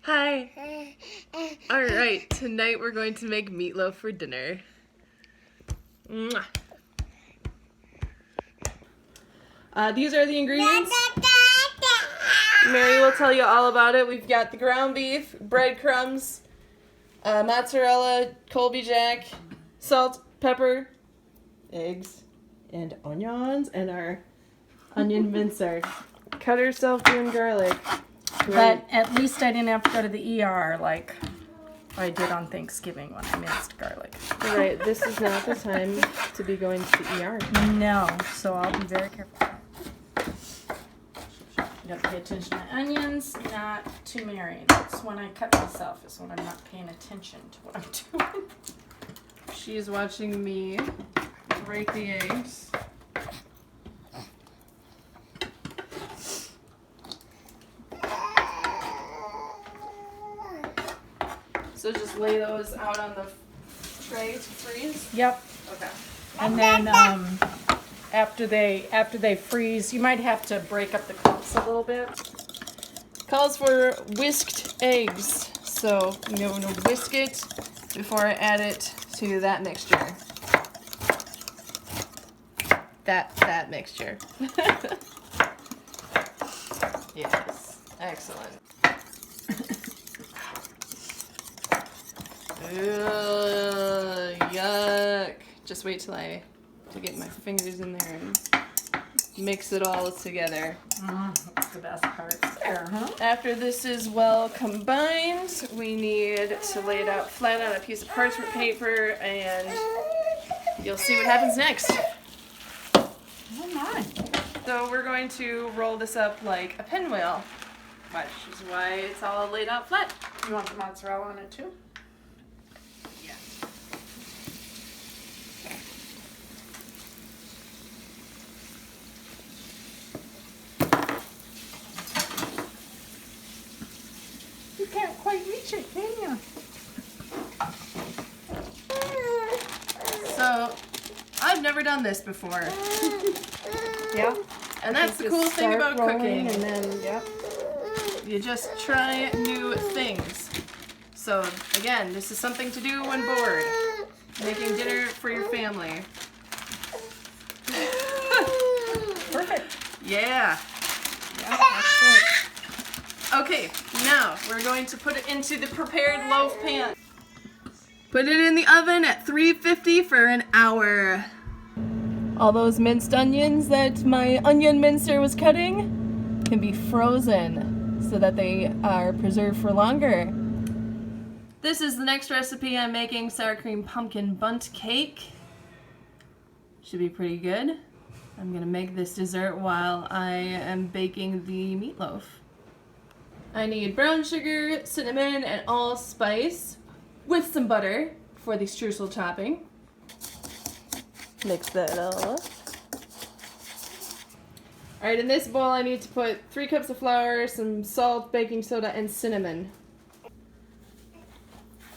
Hi. Alright, tonight we're going to make meatloaf for dinner. Mwah. These are the ingredients. Mary will tell you all about it. We've got the ground beef, breadcrumbs, mozzarella, Colby Jack, salt, pepper, eggs, and onions, and our onion mincer. Cut herself doing garlic. But at least I didn't have to go to the ER like I did on Thanksgiving when I minced garlic. Right, this is not the time to be going to the ER. No, so I'll be very careful. You gotta pay attention to my onions, not to Mary. That's when I cut myself, is when I'm not paying attention to what I'm doing. She's watching me break the eggs. So just lay those out on the tray to freeze? Yep. Okay. And then after they freeze, you might have to break up the cups a little bit. Calls for whisked eggs. So I'm going to whisk it before I add it to that mixture. That mixture. Yes. Excellent. Ugh, yuck. Just wait till I get my fingers in there and mix it all together. That's the best part there, huh? After this is well combined, we need to lay it out flat on a piece of parchment paper, and you'll see what happens next. Oh my. So we're going to roll this up like a pinwheel, which is why it's all laid out flat. You want the mozzarella on it too? You can't quite reach it, can you? So I've never done this before. Yeah. And that's the cool thing about cooking. And then, yep. You just try new things. So again, this is something to do when bored. Making dinner for your family. Perfect. Yeah. Yeah, excellent. Okay, now we're going to put it into the prepared loaf pan. Put it in the oven at 350 for an hour. All those minced onions that my onion mincer was cutting can be frozen so that they are preserved for longer. This is the next recipe I'm making, sour cream pumpkin bundt cake. Should be pretty good. I'm gonna make this dessert while I am baking the meatloaf. I need brown sugar, cinnamon, and allspice with some butter for the streusel topping. Mix that all up. Alright, in this bowl I need to put 3 cups of flour, some salt, baking soda, and cinnamon.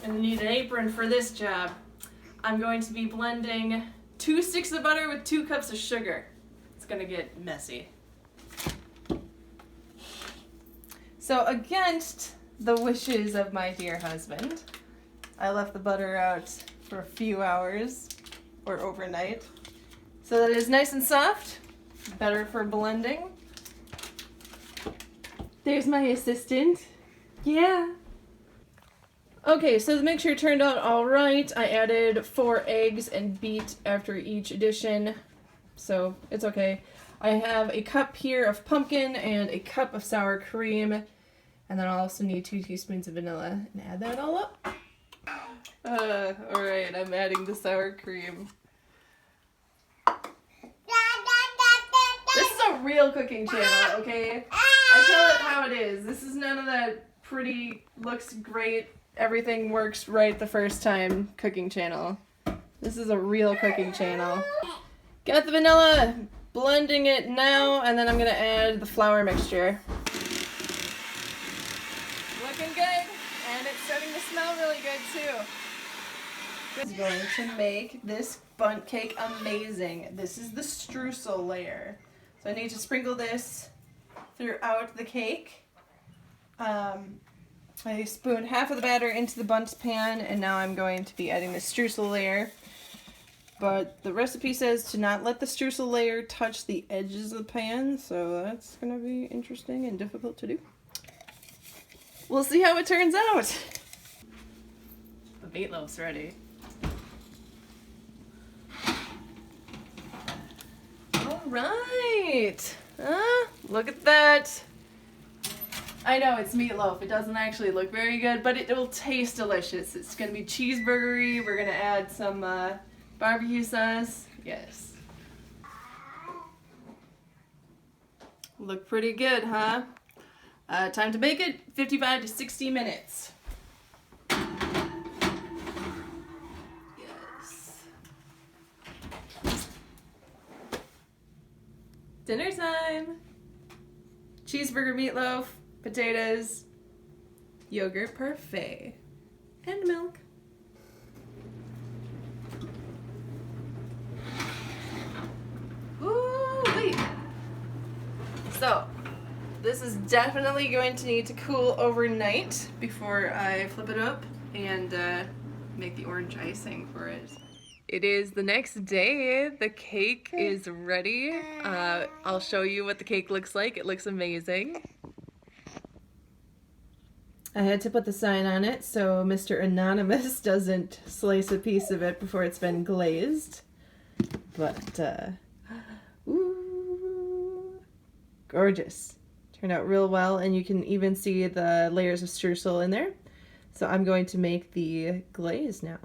And I need an apron for this job. I'm going to be blending 2 sticks of butter with 2 cups of sugar. It's gonna get messy. So against the wishes of my dear husband, I left the butter out for a few hours or overnight so that it is nice and soft, better for blending. There's my assistant. Yeah. Okay, so the mixture turned out all right. I added 4 eggs and beat after each addition, so it's okay. I have a cup here of pumpkin and a cup of sour cream. And then I'll also need 2 teaspoons of vanilla and add that all up. Alright, I'm adding the sour cream. This is a real cooking channel, okay? I tell it how it is. This is none of that pretty, looks great, everything works right the first time cooking channel. This is a real cooking channel. Got the vanilla, blending it now, and then I'm gonna add the flour mixture. Looking good, and it's starting to smell really good too. This is going to make this bundt cake amazing. This is the streusel layer. So I need to sprinkle this throughout the cake. I spooned half of the batter into the Bundt pan, and now I'm going to be adding the streusel layer. But the recipe says to not let the streusel layer touch the edges of the pan, so that's going to be interesting and difficult to do. We'll see how it turns out. The meatloaf's ready. All right. Look at that. I know it's meatloaf. It doesn't actually look very good, but it will taste delicious. It's going to be cheeseburgery. We're going to add some barbecue sauce. Yes. Look pretty good, huh? Time to bake it, 55 to 60 minutes. Yes. Dinner time. Cheeseburger meatloaf, potatoes, yogurt parfait, and milk. Ooh, wait. So, this is definitely going to need to cool overnight before I flip it up and make the orange icing for it. It is the next day. The cake is ready. I'll show you what the cake looks like. It looks amazing. I had to put the sign on it so Mr. Anonymous doesn't slice a piece of it before it's been glazed. But, ooh, gorgeous. Turned out real well, and you can even see the layers of streusel in there. So I'm going to make the glaze now.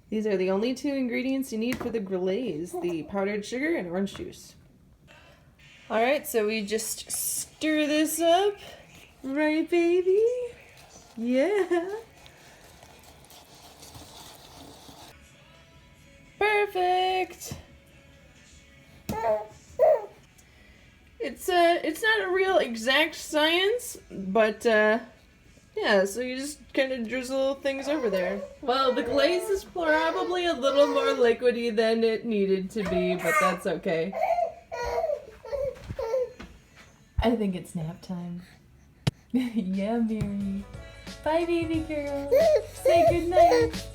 These are the only two ingredients you need for the glaze, the powdered sugar and orange juice. Alright, so we just stir this up. Right, baby? Yeah. Perfect. It's not a real exact science, but yeah, so you just kind of drizzle things over there. Well, the glaze is probably a little more liquidy than it needed to be, but that's okay. I think it's nap time. Yeah, Mary. Bye, baby girl. Say goodnight.